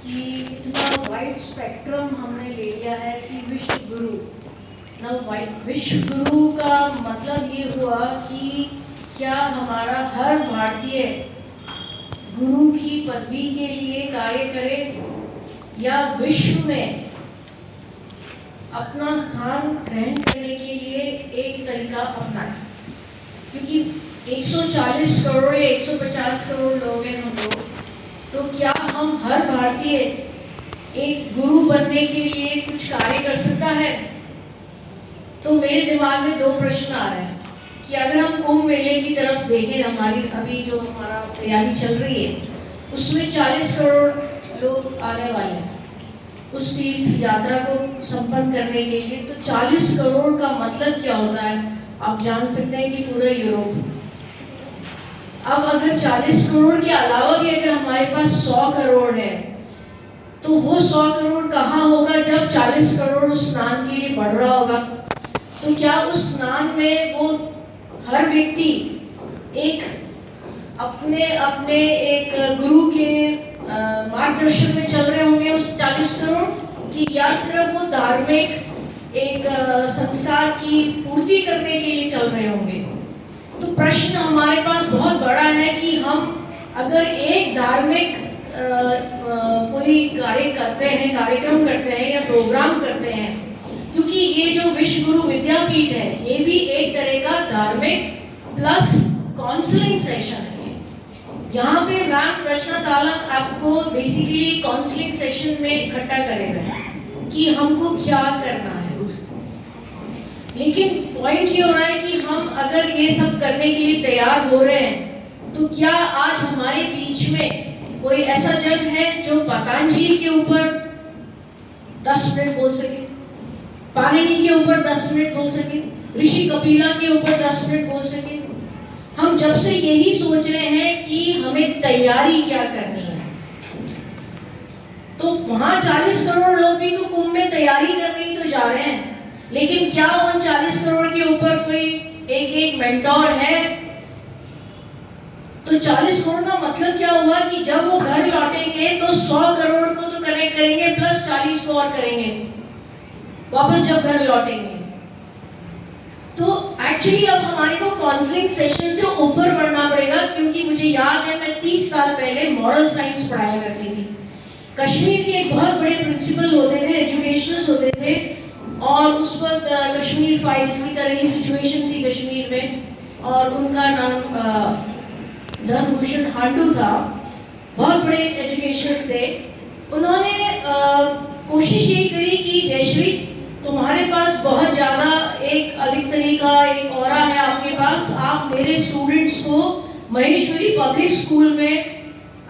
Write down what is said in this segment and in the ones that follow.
कि इतना wide spectrum हमने ले लिया है कि विश्व गुरु ना विश्व गुरु का मतलब ये हुआ कि क्या हमारा हर भारतीय गुरु की पदवी के लिए कार्य करे या विश्व में अपना स्थान ग्रहण करने के लिए एक तरीका अपनाए। क्योंकि 140 करोड़ या 150 करोड़ लोग हैं हम लोग, तो क्या हम हर भारतीय एक गुरु बनने के लिए कुछ कार्य कर सकता है? तो मेरे दिमाग में दो प्रश्न आ रहे हैं कि अगर हम कुंभ मेले की तरफ देखें, हमारी अभी जो हमारा तैयारी चल रही है उसमें 40 करोड़ लोग आने वाले हैं उस तीर्थ यात्रा को संपन्न करने के लिए। तो 40 करोड़ का मतलब क्या होता है आप जान सकते हैं कि पूरा यूरोप। अब अगर 40 करोड़ के अलावा भी अगर हमारे पास 100 करोड़ है तो वो 100 करोड़ कहाँ होगा जब 40 करोड़ उस स्नान के लिए बढ़ रहा होगा? तो क्या उस स्नान में वो हर व्यक्ति एक अपने अपने एक गुरु के मार्गदर्शन में चल रहे होंगे उस 40 करोड़ की, या सिर्फ वो धार्मिक एक संस्कार की पूर्ति करने के लिए चल रहे होंगे? तो प्रश्न हमारे पास बहुत बड़ा है कि हम अगर एक धार्मिक कोई कार्य करते हैं, कार्यक्रम करते हैं या प्रोग्राम करते हैं, क्योंकि ये जो विश्व गुरु विद्यापीठ है ये भी एक तरह का धार्मिक प्लस काउंसलिंग सेशन है। यहाँ पे मैम रचना तालक आपको बेसिकली काउंसलिंग सेशन में इकट्ठा करे हुए हैं कि हमको क्या करना है। लेकिन पॉइंट ये हो रहा है कि हम अगर ये सब करने के लिए तैयार हो रहे हैं तो क्या आज हमारे बीच में कोई ऐसा जन है जो पतंजलि के ऊपर 10 मिनट बोल सके, पाणिनि के ऊपर 10 मिनट बोल सके, ऋषि कपिला के ऊपर 10 मिनट बोल सके? हम जब से यही सोच रहे हैं कि हमें तैयारी क्या करनी है, तो वहां 40 करोड़ लोग भी तो कुंभ में तैयारी करने ही तो जा रहे हैं, लेकिन क्या उन 40 करोड़ के ऊपर कोई एक मेंटोर है? तो 40 करोड़ का मतलब क्या हुआ कि जब वो घर लौटेंगे तो 100 करोड़ को तो कनेक्ट करेंगे प्लस 40 को और करेंगे वापस जब घर लौटेंगे। तो एक्चुअली अब हमारे को काउंसलिंग सेशन से ऊपर बढ़ना पड़ेगा, क्योंकि मुझे याद है मैं 30 साल पहले मॉरल साइंस पढ़ाया करती थी। कश्मीर के एक बहुत बड़े प्रिंसिपल होते थे, एजुकेशनिस्ट होते थे, और उस वक्त कश्मीर फाइल्स की तरह ही सिचुएशन थी कश्मीर में, और उनका नाम धर्मभूषण हांडू था। बहुत बड़े एजुकेशनिस्ट थे। उन्होंने कोशिश ये करी कि जयश्री तुम्हारे पास बहुत ज़्यादा एक अलग तरीका एक ऑरा है आपके पास, आप मेरे स्टूडेंट्स को महेश्वरी पब्लिक स्कूल में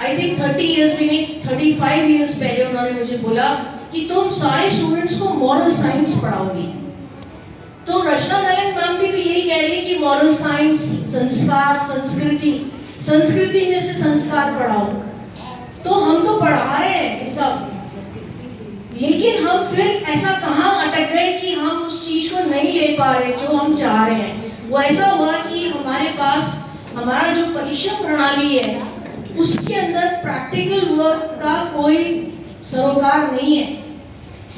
आई थिंक 30 इयर्स भी नहीं 35 इयर्स पहले उन्होंने मुझे बोला कि तुम सारे स्टूडेंट्स को मॉरल साइंस पढ़ाओगी। तो रचना तालक मैम भी तो यही कह रही है कि मॉरल साइंस, संस्कार, संस्कृति में से संस्कार पढ़ाओ। तो हम तो पढ़ा रहे हैं ये सब, लेकिन हम फिर ऐसा कहाँ अटक गए कि हम उस चीज को नहीं ले पा रहे जो हम चाह रहे हैं। वो ऐसा हुआ कि हमारे पास हमारा जो परीक्षा प्रणाली है उसके अंदर प्रैक्टिकल वर्क का कोई सरोकार नहीं है।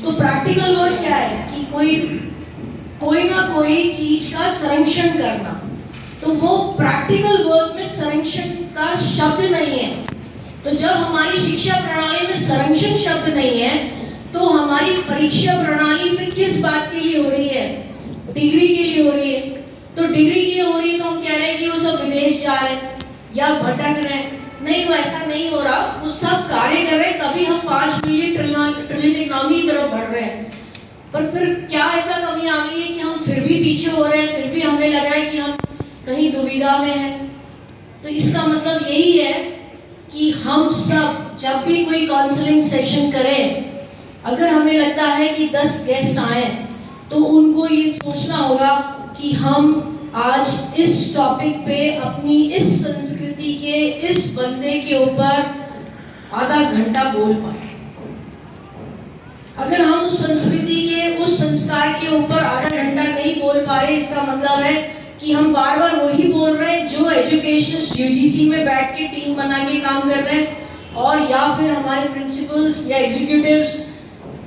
तो प्रैक्टिकल वर्क क्या है कि कोई ना कोई चीज का संरक्षण करना। तो वो प्रैक्टिकल वर्क में संरक्षण का शब्द नहीं है। तो जब हमारी शिक्षा प्रणाली में संरक्षण शब्द नहीं है तो हमारी परीक्षा प्रणाली फिर किस बात के लिए हो रही है? डिग्री के लिए हो रही है। तो डिग्री के लिए हो रही है तो हम कह रहे हैं कि वो सब विदेश जा रहे हैं या भटक रहे हैं। नहीं, वो ऐसा नहीं हो रहा, वो सब कार्य कर रहे हैं, तभी हम 5 बिलियन ट्रिलियन इकोनॉमी की तरफ बढ़ रहे हैं। पर फिर क्या ऐसा कमी आ गई है कि हम फिर भी पीछे हो रहे हैं, फिर भी हमें लग रहा है कि हम कहीं दुविधा में हैं? तो इसका मतलब यही है कि हम सब जब भी कोई काउंसलिंग सेशन करें, अगर हमें लगता है कि 10 गेस्ट आए तो उनको ये सोचना होगा कि हम आज इस टॉपिक पे अपनी इस संस्कृति के इस बंदे के ऊपर आधा घंटा बोल पाए। अगर हम उस संस्कृति के उस संस्कार के ऊपर आधा घंटा नहीं बोल पा रहे, इसका मतलब है कि हम बार बार वही बोल रहे हैं जो एजुकेशनिस्ट यूजीसी में बैठ के टीम बना के काम कर रहे हैं और या फिर हमारे प्रिंसिपल्स या एग्जीक्यूटिव्स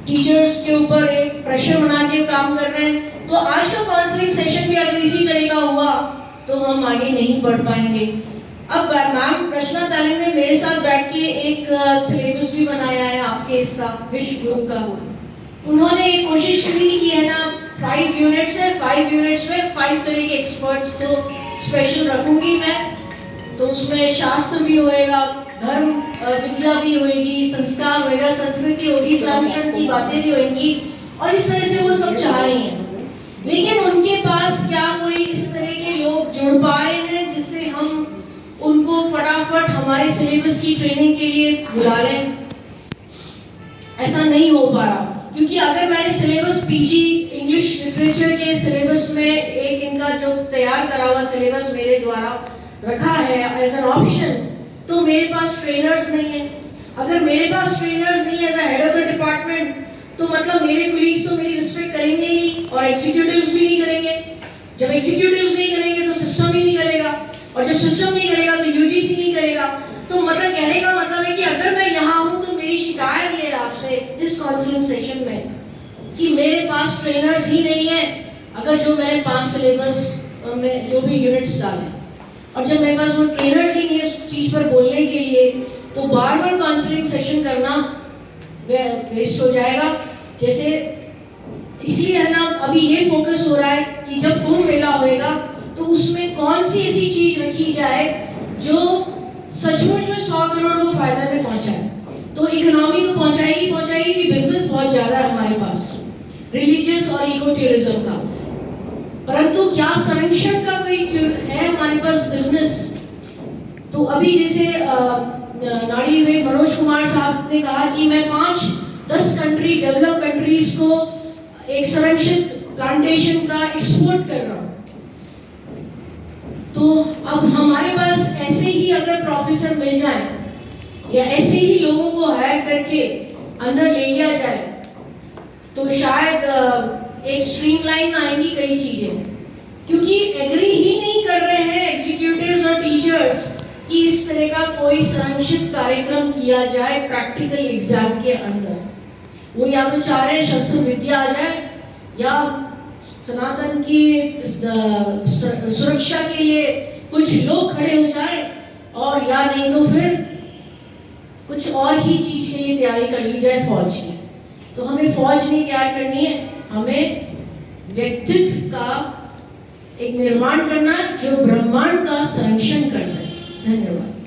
टीचर्स के ऊपर एक प्रेशर बना के काम कर रहे हैं। तो आज का काउंसलिंग सेशन भी अगर इसी तरह का हुआ तो हम आगे नहीं बढ़ पाएंगे। अब मैम रचना तालिम ने मेरे साथ बैठ के एक सिलेबस भी बनाया है आपके इसका विश्व गुरु का। उन्होंने एक कोशिश की है ना 5 यूनिट्स है, 5 यूनिट्स में 5 तरह के एक्सपर्ट्स तो स्पेशल रखूंगी मैं। तो उसमें शास्त्र भी होएगा, धर्म विद्या भी होएगी, संस्कार होएगा, संस्कृति होगी, संरक्षण की बातें भी होंगी और इस तरह से वो सब चाह रही हैं। लेकिन उनके पास क्या कोई इस तरह के लोग जुड़ पा रहे हैं जिससे हम उनको फटाफट हमारे सिलेबस की ट्रेनिंग के लिए बुला लें? ऐसा नहीं हो पा रहा, क्योंकि अगर मैंने सिलेबस पीजी इंग्लिश लिटरेचर के सिलेबस में एक इनका जो तैयार करा हुआ सिलेबस मेरे द्वारा रखा है एज एन ऑप्शन, तो मेरे पास ट्रेनर्स नहीं है। अगर मेरे पास ट्रेनर्स नहीं है as head of the department, तो मतलब मेरे कोलीग्स तो मेरी रिस्पेक्ट करेंगे ही नहीं और एग्जीक्यूटिव्स भी नहीं करेंगे। जब एग्जीक्यूटिव्स नहीं करेंगे तो सिस्टम ही नहीं करेगा, और जब सिस्टम नहीं करेगा तो यूजीसी नहीं करेगा। तो मतलब कहने का मतलब है कि अगर मैं यहाँ हूँ तो मेरी शिकायत ये है आपसे इस काउंसलिंग सेशन में कि मेरे पास ट्रेनर्स ही नहीं है। अगर जो मैंने 5 सिलेबस में जो भी यूनिट्स डाले और जब मेरे पास वो ट्रेनर्स ही नहीं है इस चीज़ पर बोलने के लिए, तो बार बार काउंसलिंग सेशन करना वेस्ट हो जाएगा। जैसे इसलिए है ना अभी ये फोकस हो रहा है कि जब कुंभ मेला होएगा तो उसमें कौन सी ऐसी चीज रखी जाए जो सचमुच में 100 करोड़ को फायदा में पहुंचाए। तो इकोनॉमी तो पहुंचाएगी कि बिजनेस बहुत ज्यादा है हमारे पास रिलीजियस और इको टूरिज्म का, परंतु क्या संरक्षण का कोई है हमारे पास बिजनेस? तो अभी जैसे नाड़ी में मनोज कुमार साहब ने कहा कि मैं 5-10 कंट्री डेवलप कंट्रीज को एक संरक्षित प्लांटेशन का एक्सपोर्ट कर रहा हूँ। तो अब हमारे पास ऐसे ही अगर प्रोफेसर मिल जाए या ऐसे ही लोगों को हायर करके अंदर ले लिया जाए तो शायद एक स्ट्रीमलाइन आएंगी कई चीजें, क्योंकि एग्री ही नहीं कर रहे हैं एग्जीक्यूटिव्स और टीचर्स कि इस तरह का कोई संरक्षित कार्यक्रम किया जाए प्रैक्टिकल एग्जाम के अंदर। वो या तो चाह रहे हैं शस्त्र विद्या आ जाए या सनातन की सुरक्षा के लिए कुछ लोग खड़े हो जाए, और या नहीं तो फिर कुछ और ही चीज के लिए तैयारी कर ली जाए फौज की। तो हमें फौज नहीं तैयार करनी है, हमें व्यक्तित्व का एक निर्माण करना जो ब्रह्मांड का संरक्षण कर सके। धन्यवाद।